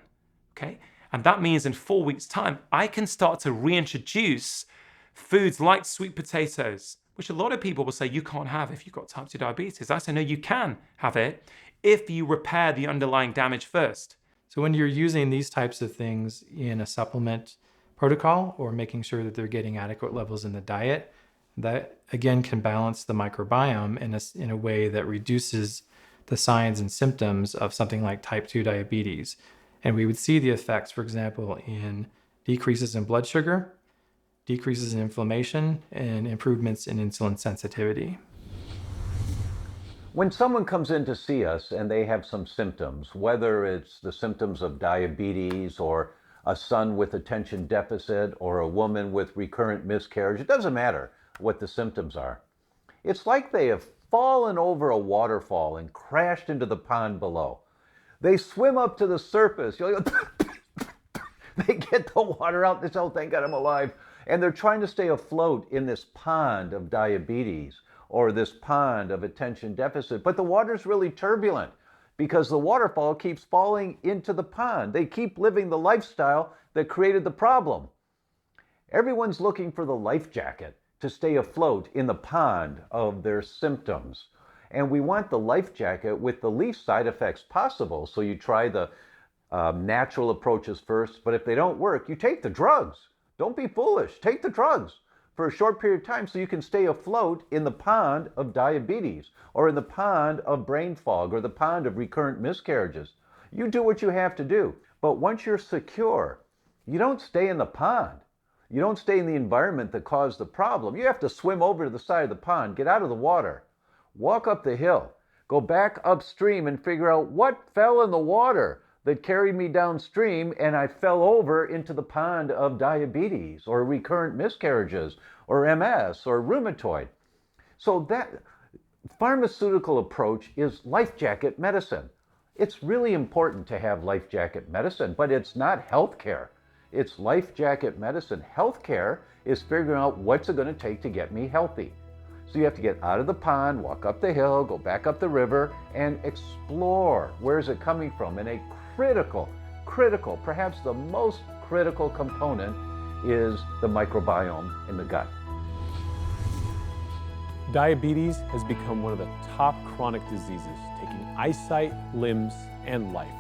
okay? And that means in 4 weeks' time, I can start to reintroduce foods like sweet potatoes, which a lot of people will say you can't have if you've got type 2 diabetes. I say, no, you can have it if you repair the underlying damage first. So when you're using these types of things in a supplement protocol or making sure that they're getting adequate levels in the diet, that again can balance the microbiome in a way that reduces the signs and symptoms of something like type 2 diabetes. And we would see the effects, for example, in decreases in blood sugar, decreases in inflammation, and improvements in insulin sensitivity. When someone comes in to see us and they have some symptoms, whether it's the symptoms of diabetes or a son with attention deficit or a woman with recurrent miscarriage, it doesn't matter what the symptoms are. It's like they have fallen over a waterfall and crashed into the pond below. They swim up to the surface. They get the water out. They say, oh, thank God I'm alive. And they're trying to stay afloat in this pond of diabetes or this pond of attention deficit. But the water's really turbulent because the waterfall keeps falling into the pond. They keep living the lifestyle that created the problem. Everyone's looking for the life jacket to stay afloat in the pond of their symptoms. And we want the life jacket with the least side effects possible. So you try the natural approaches first, but if they don't work, you take the drugs. Don't be foolish. Take the drugs for a short period of time so you can stay afloat in the pond of diabetes or in the pond of brain fog or the pond of recurrent miscarriages. You do what you have to do. But once you're secure, you don't stay in the pond. You don't stay in the environment that caused the problem. You have to swim over to the side of the pond, get out of the water, walk up the hill, go back upstream and figure out what fell in the water that carried me downstream and I fell over into the pond of diabetes or recurrent miscarriages or MS or rheumatoid. So that pharmaceutical approach is life jacket medicine. It's really important to have life jacket medicine, but it's not healthcare. It's life jacket medicine. Healthcare is figuring out what's it going to take to get me healthy. So you have to get out of the pond, walk up the hill, go back up the river, and explore where is it coming from. And a critical, perhaps the most critical component is the microbiome in the gut. Diabetes has become one of the top chronic diseases, taking eyesight, limbs, and life.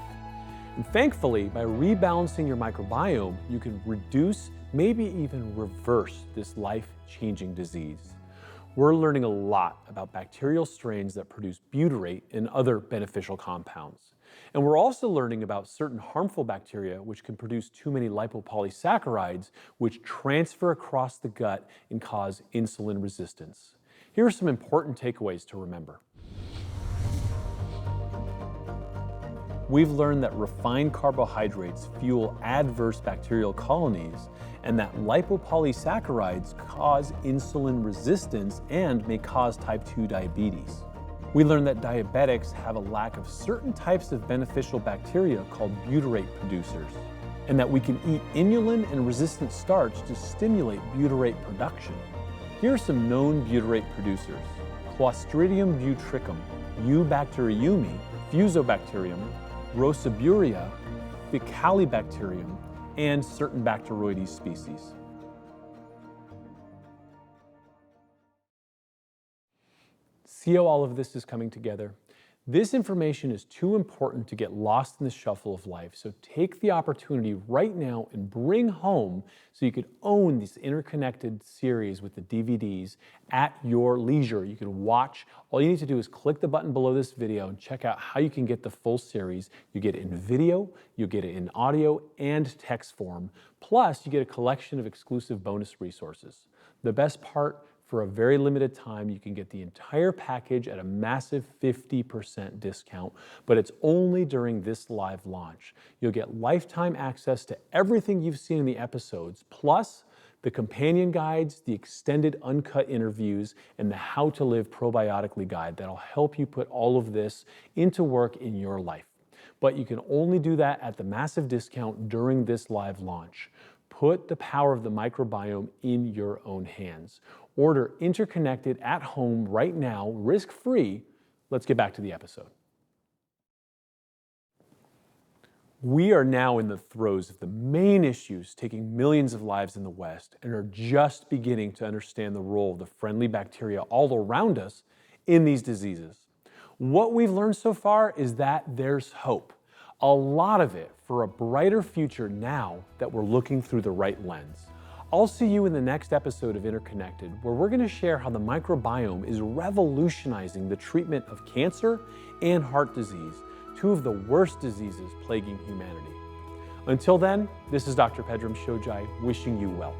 And thankfully, by rebalancing your microbiome, you can reduce, maybe even reverse this life-changing disease. We're learning a lot about bacterial strains that produce butyrate and other beneficial compounds. And we're also learning about certain harmful bacteria which can produce too many lipopolysaccharides, which transfer across the gut and cause insulin resistance. Here are some important takeaways to remember. We've learned that refined carbohydrates fuel adverse bacterial colonies and that lipopolysaccharides cause insulin resistance and may cause type 2 diabetes. We learned that diabetics have a lack of certain types of beneficial bacteria called butyrate producers, and that we can eat inulin and resistant starch to stimulate butyrate production. Here are some known butyrate producers: Clostridium butyricum, Eubacteriumi, Fusobacterium, Rosaburia, Faecalibacterium, and certain Bacteroides species. See how all of this is coming together? This information is too important to get lost in the shuffle of life, so take the opportunity right now and bring home so you could own this interconnected series with the DVDs at your leisure. You can watch. All you need to do is click the button below this video and check out how you can get the full series. You get it in video, you get it in audio and text form, plus you get a collection of exclusive bonus resources. The best part, for a very limited time, you can get the entire package at a massive 50% discount, but it's only during this live launch. You'll get lifetime access to everything you've seen in the episodes, plus the companion guides, the extended uncut interviews, and the How to Live Probiotically guide that'll help you put all of this into work in your life. But you can only do that at the massive discount during this live launch. Put the power of the microbiome in your own hands. Order Interconnected at home right now, risk-free. Let's get back to the episode. We are now in the throes of the main issues taking millions of lives in the West and are just beginning to understand the role of the friendly bacteria all around us in these diseases. What we've learned so far is that there's hope. A lot of it for a brighter future now that we're looking through the right lens. I'll see you in the next episode of Interconnected, where we're going to share how the microbiome is revolutionizing the treatment of cancer and heart disease, two of the worst diseases plaguing humanity. Until then, this is Dr. Pedram Shojai wishing you well.